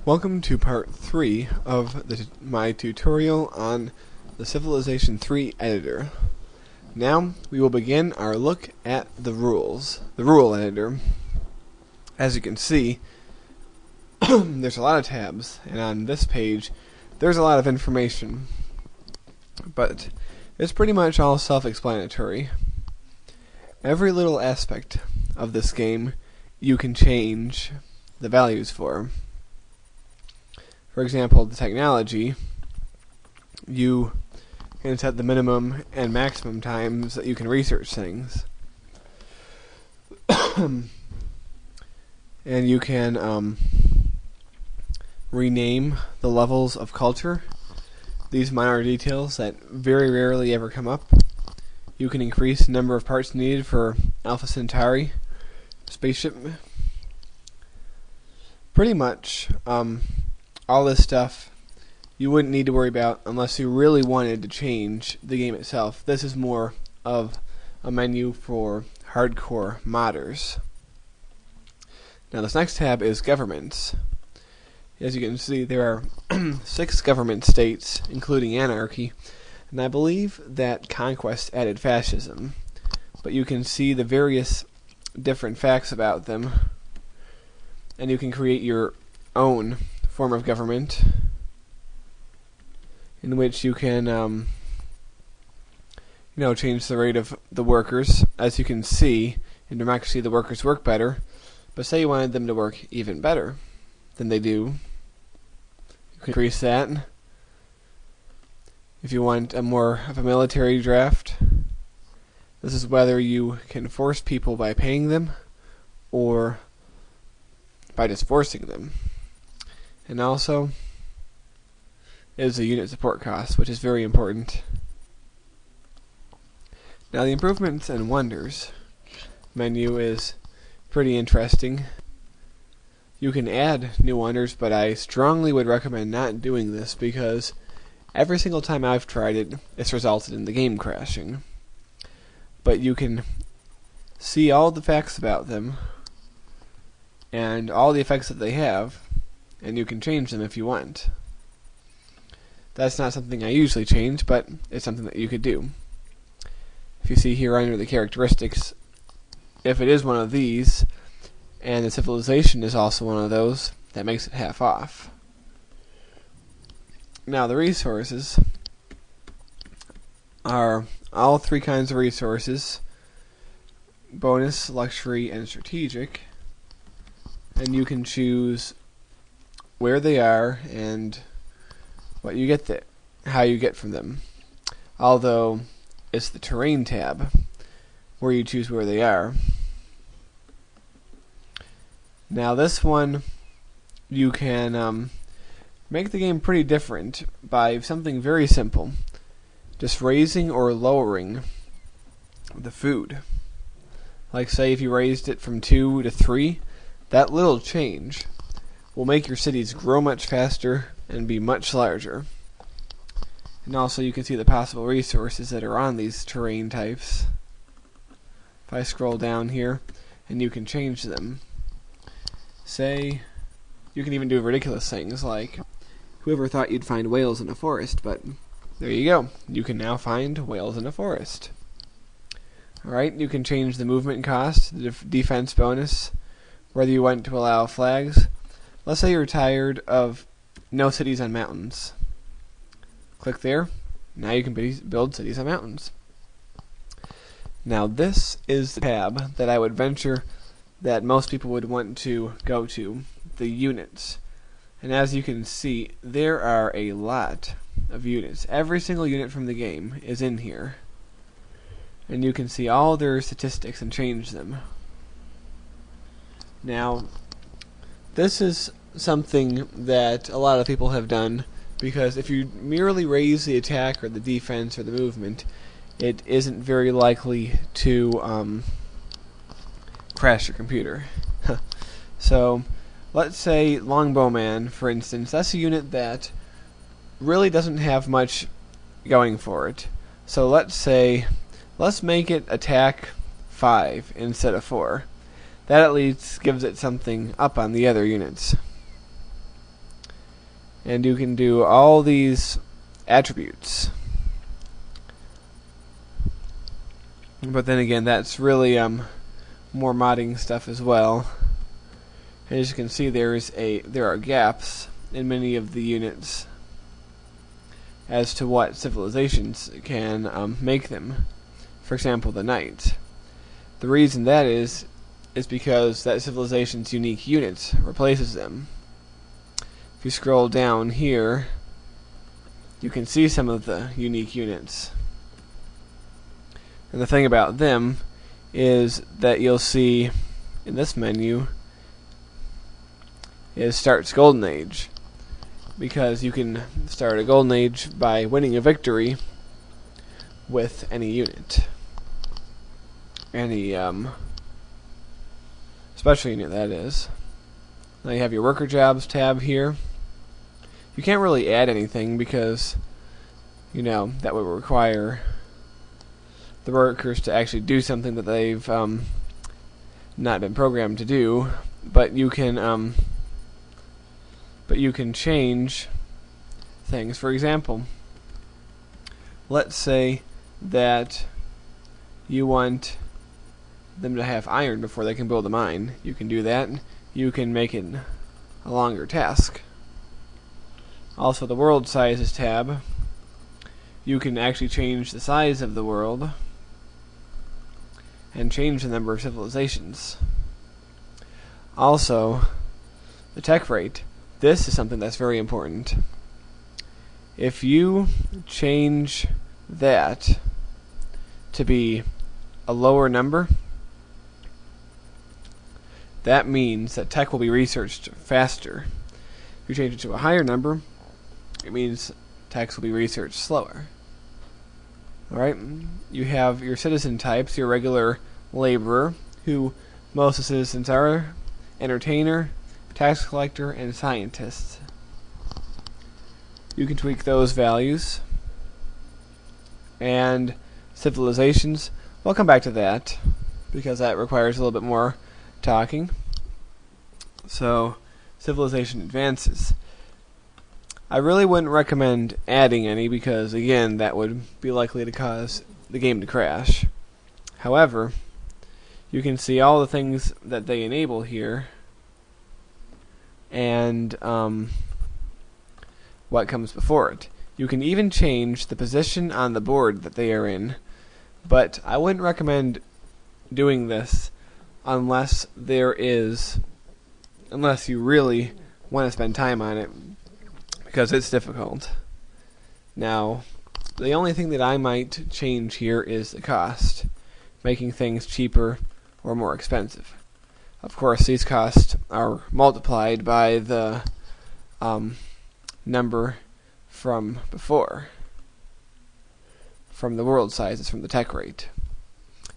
Welcome to part 3 of my tutorial on the Civilization 3 editor. Now we will begin our look at the rule editor. As you can see, there's a lot of tabs, and on this page there's a lot of information, but it's pretty much all self-explanatory. Every little aspect of this game you can change the values for. For example, the technology, you can set the minimum and maximum times that you can research things. And you can rename the levels of culture. These minor details that very rarely ever come up. You can increase the number of parts needed for Alpha Centauri spaceship. Pretty much, all this stuff you wouldn't need to worry about unless you really wanted to change the game itself. This is more of a menu for hardcore modders. Now this next tab is governments. As you can see, there are 6 government states, including anarchy, and I believe that conquest added fascism. But you can see the various different facts about them, and you can create your own form of government in which you can change the rate of the workers. As you can see, in democracy the workers work better, but say you wanted them to work even better than they do, you can increase that. If you want more of a military draft, this is whether you can force people by paying them or by just forcing them. And also is the unit support cost, which is very important. Now the improvements and wonders menu is pretty interesting. You can add new wonders, but I strongly would recommend not doing this because every single time I've tried it, it's resulted in the game crashing. But you can see all the facts about them and all the effects that they have, and you can change them if you want. That's not something I usually change, but it's something that you could do. If you see here under the characteristics, if it is one of these, and the civilization is also one of those, that makes it half off. Now the resources are all 3 kinds of resources: bonus, luxury, and strategic. And you can choose where they are and what you get how you get from them. Although it's the terrain tab where you choose where they are. Now this one you can make the game pretty different by something very simple. Just raising or lowering the food. Like say if you raised it from 2 to 3, that little change will make your cities grow much faster and be much larger. And also you can see the possible resources that are on these terrain types. If I scroll down here, and you can change them. Say, you can even do ridiculous things like, whoever thought you'd find whales in a forest, but there you go. You can now find whales in a forest. Alright, you can change the movement cost, the defense bonus, whether you want to allow flags. Let's say you're tired of no cities on mountains. Click there. Now you can build cities on mountains. Now this is the tab that I would venture that most people would want to go to, the units. And as you can see, there are a lot of units. Every single unit from the game is in here. And you can see all their statistics and change them. Now, this is something that a lot of people have done, because if you merely raise the attack or the defense or the movement, it isn't very likely to crash your computer. So, let's say Longbowman, for instance, that's a unit that really doesn't have much going for it. So let's make it attack 5 instead of 4. That at least gives it something up on the other units. and you can do all these attributes. But then again, that's really more modding stuff as well. As you can see, there are gaps in many of the units as to what civilizations can make them. For example, the knight. The reason that is because that civilization's unique units replaces them. If you scroll down here, you can see some of the unique units. And the thing about them is that you'll see in this menu is starts Golden Age, because you can start a Golden Age by winning a victory with any unit, any special unit, that is. Now you have your worker jobs tab here. You can't really add anything because, you know, that would require the workers to actually do something that they've not been programmed to do. But you can change things. For example, let's say that you want them to have iron before they can build a mine. You can do that. You can make it a longer task. Also, the world sizes tab, you can actually change the size of the world and change the number of civilizations. Also, the tech rate. This is something that's very important. If you change that to be a lower number, that means that tech will be researched faster. If you change it to a higher number, it means techs will be researched slower. Alright, you have your citizen types, your regular laborer, who most of the citizens are: entertainer, tax collector, and scientist. You can tweak those values. And civilizations, we'll come back to that, because that requires a little bit more talking. So, civilization advances. I really wouldn't recommend adding any because, again, that would be likely to cause the game to crash. However, you can see all the things that they enable here and what comes before it. You can even change the position on the board that they are in, but I wouldn't recommend doing this unless you really want to spend time on it, because it's difficult. Now, the only thing that I might change here is the cost, making things cheaper or more expensive. Of course, these costs are multiplied by the number from before, from the world sizes, from the tech rate,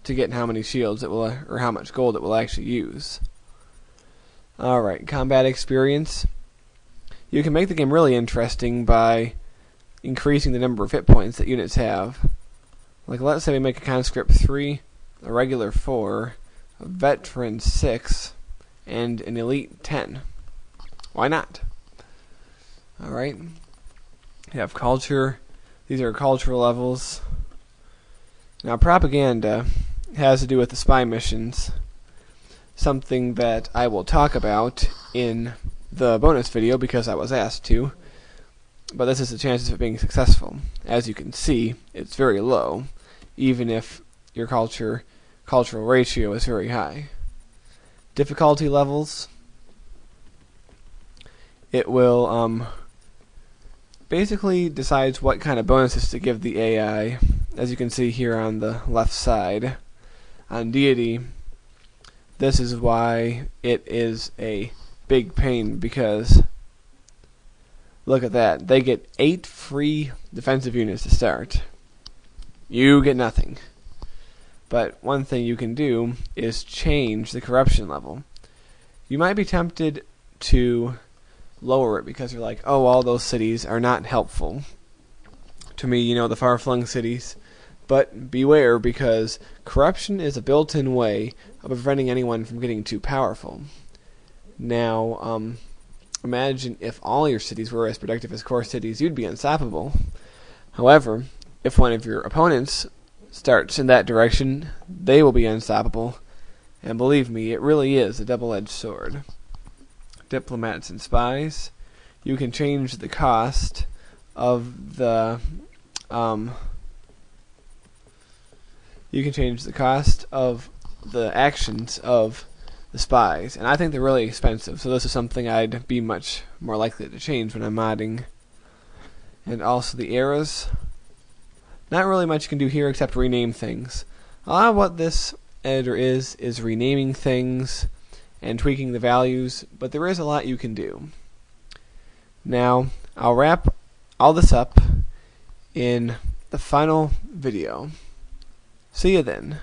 to get how many shields it will, or how much gold it will actually use. Alright, combat experience. You can make the game really interesting by increasing the number of hit points that units have. Like, let's say we make a conscript 3, a regular 4, a veteran 6, and an elite 10. Why not? Alright. You have culture. These are cultural levels. Now, propaganda has to do with the spy missions, something that I will talk about in the bonus video because I was asked to, but this is the chances of it being successful. As you can see, it's very low, even if your cultural ratio is very high. Difficulty levels. It will basically decides what kind of bonuses to give the AI, as you can see here on the left side. On deity, this is why it is a big pain, because look at that. They get 8 free defensive units to start. You get nothing. But one thing you can do is change the corruption level. You might be tempted to lower it because you're like, oh, all those cities are not helpful to me, the far-flung cities. But beware, because corruption is a built-in way of preventing anyone from getting too powerful. Now, imagine if all your cities were as productive as core cities, you'd be unstoppable. However, if one of your opponents starts in that direction, they will be unstoppable. And believe me, it really is a double-edged sword. Diplomats and spies. You can change the cost of the actions of the spies, and I think they're really expensive, so this is something I'd be much more likely to change when I'm modding. And also the eras. Not really much you can do here except rename things. A lot of what this editor is renaming things and tweaking the values, but there is a lot you can do. Now, I'll wrap all this up in the final video. See you then.